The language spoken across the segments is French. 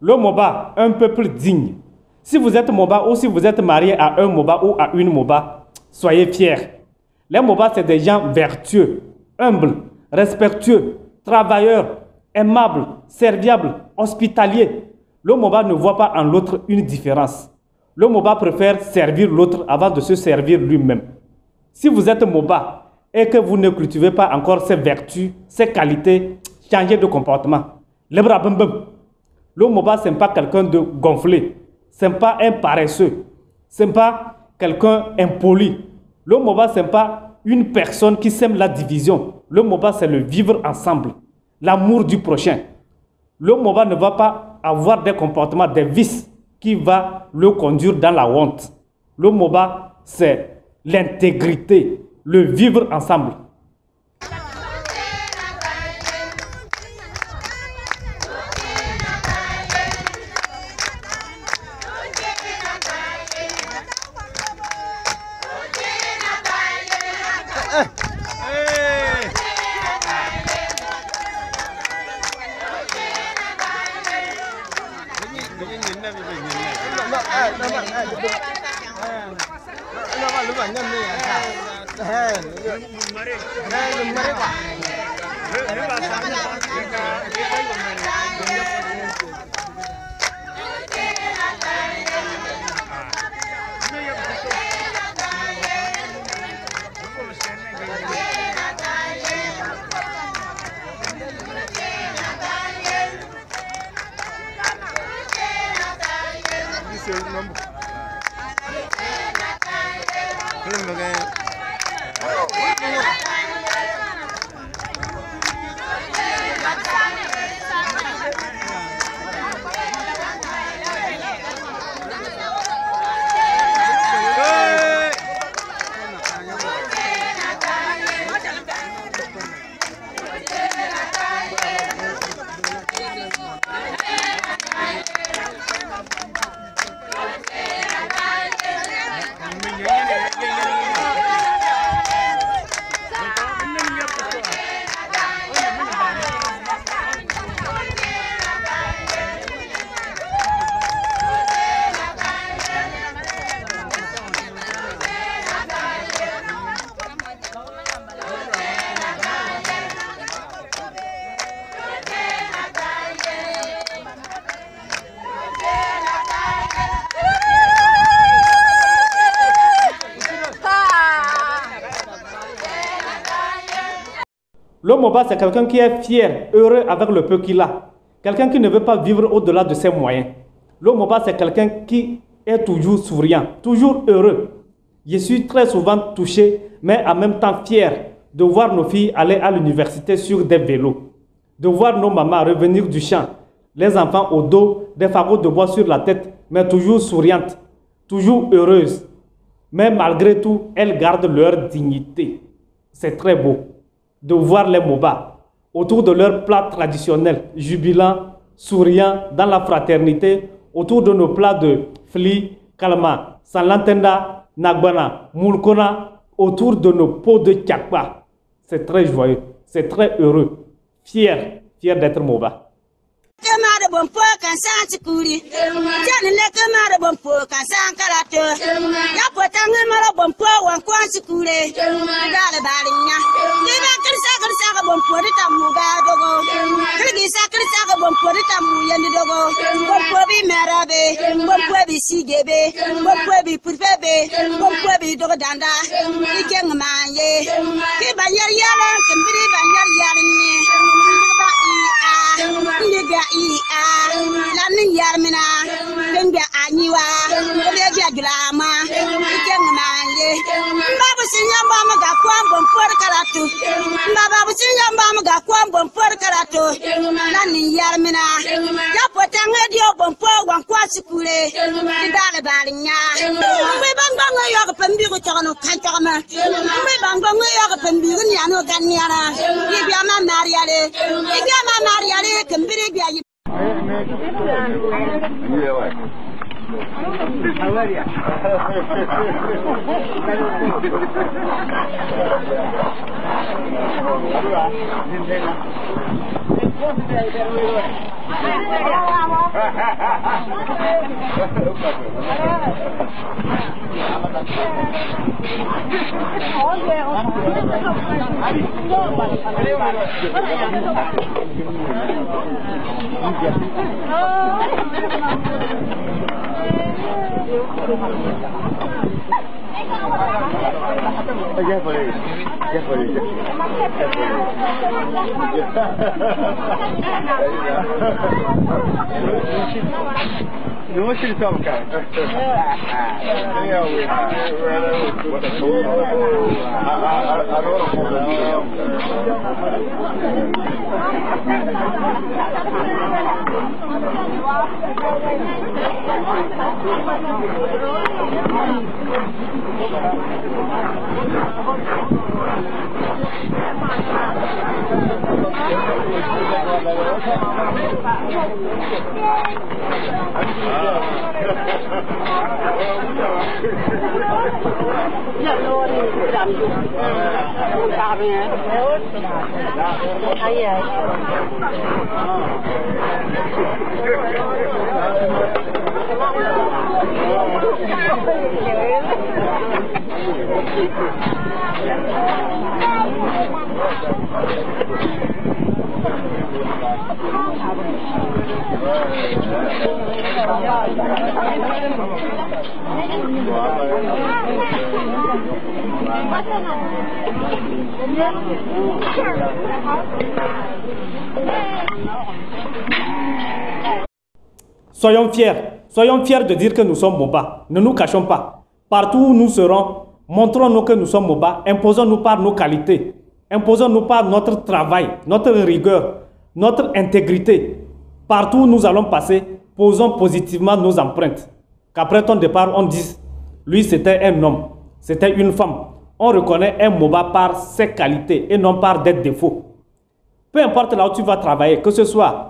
Le Moba, un peuple digne. Si vous êtes Moba ou si vous êtes marié à un Moba ou à une Moba, soyez fiers. Les Moba, c'est des gens vertueux, humbles, respectueux, travailleurs, aimables, serviables, hospitaliers. Le Moba ne voit pas en l'autre une différence. Le Moba préfère servir l'autre avant de se servir lui-même. Si vous êtes Moba et que vous ne cultivez pas encore ces vertus, ces qualités, changez de comportement. Le Moba, ce n'est pas quelqu'un de gonflé. Ce n'est pas un paresseux. Ce n'est pas quelqu'un impoli. Le Moba, ce n'est pas une personne qui sème la division. Le Moba, c'est le vivre ensemble, l'amour du prochain. Le Moba ne va pas avoir des comportements, des vices qui vont le conduire dans la honte. Le Moba, c'est l'intégrité, le vivre ensemble. Le Moba, c'est quelqu'un qui est fier, heureux avec le peu qu'il a. Quelqu'un qui ne veut pas vivre au-delà de ses moyens. Le Moba, c'est quelqu'un qui est toujours souriant, toujours heureux. Je suis très souvent touché, mais en même temps fier de voir nos filles aller à l'université sur des vélos. De voir nos mamans revenir du champ, les enfants au dos, des fagots de bois sur la tête, mais toujours souriantes, toujours heureuses. Mais malgré tout, elles gardent leur dignité. C'est très beau de voir les Moba autour de leur plat traditionnel, jubilant, souriant, dans la fraternité, autour de nos plats de fli, kalma, salantenda, nagbana, mulkona, autour de nos pots de tchakpa. C'est très joyeux, c'est très heureux, fier d'être Moba. Kamara bompo kan san cikuri jani le kamara bompo kan san karato ya potanga mara bompo wan kwan cikure dale balinya diba kirsa ga bompo de tamu ga dogo kirgisa ga bompo de tamu yandi dogo bompo bi merabe bompo bi sigebe bompo bi purfebe bompo bi dogo danda ikeng manye ki banyar yala kimbiri banyar yarni ba Liga la ni yarmina benga anyiwa beja glama ikeng manje babu sinyamba maga kwambo mpor karatu babu sinyamba maga kwambo mpor karatu la ni yarmina ya potanga dio bompo wan kwasikure dale balinya mbe banganga yo ko pambi ko tono kantama mbe banganga yo ko pambi ni ano ganniara ibya ma mariale kembiri biya No się zamka. Soyons fiers de dire que nous sommes Moba. Ne nous cachons pas. Partout où nous serons, montrons-nous que nous sommes Moba. Imposons-nous par nos qualités. Imposons-nous par notre travail, notre rigueur, notre intégrité. Partout où nous allons passer, posons positivement nos empreintes. Qu'après ton départ, on dise, lui c'était un homme, c'était une femme. On reconnaît un Moba par ses qualités et non par des défauts. Peu importe là où tu vas travailler, que ce soit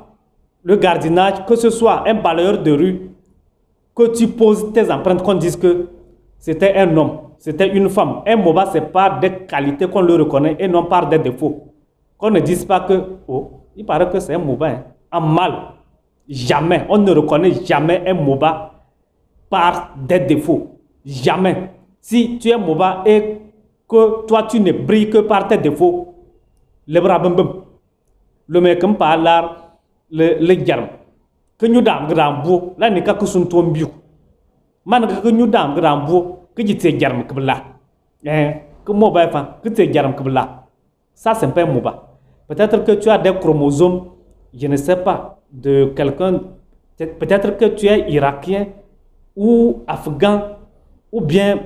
le gardiennage, que ce soit un balayeur de rue, que tu poses tes empreintes, qu'on dise que c'était un homme, c'était une femme. Un Moba, c'est par des qualités qu'on le reconnaît et non par des défauts. Qu'on ne dise pas que, oh, il paraît que c'est un Moba, hein. En mal. Jamais. On ne reconnaît jamais un Moba par des défauts. Jamais. Si tu es Moba et que toi tu ne brilles que par tes défauts, le bras bum bum. Le mec comme par là, le garme. Que nous dam grand beau, là n'est qu'à que son tombio. Man que nous dam grand beau, que tu te garme que là. Que Moba que tu te garme que là. Ça c'est pas un Moba. Peut-être que tu as des chromosomes, je ne sais pas, de quelqu'un. Peut-être que tu es irakien ou afghan ou bien,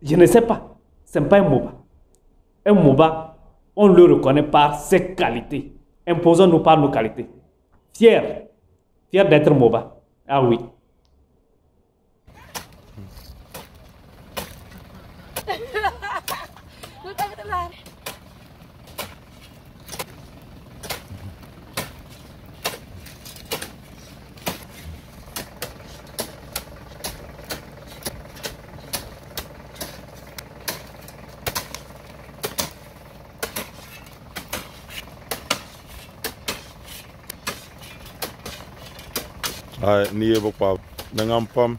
je ne sais pas. Ce n'est pas un Moba. Un Moba, on le reconnaît par ses qualités. Imposons-nous par nos qualités. Fier d'être Moba. Ah oui. Ni ebo pa dengan pam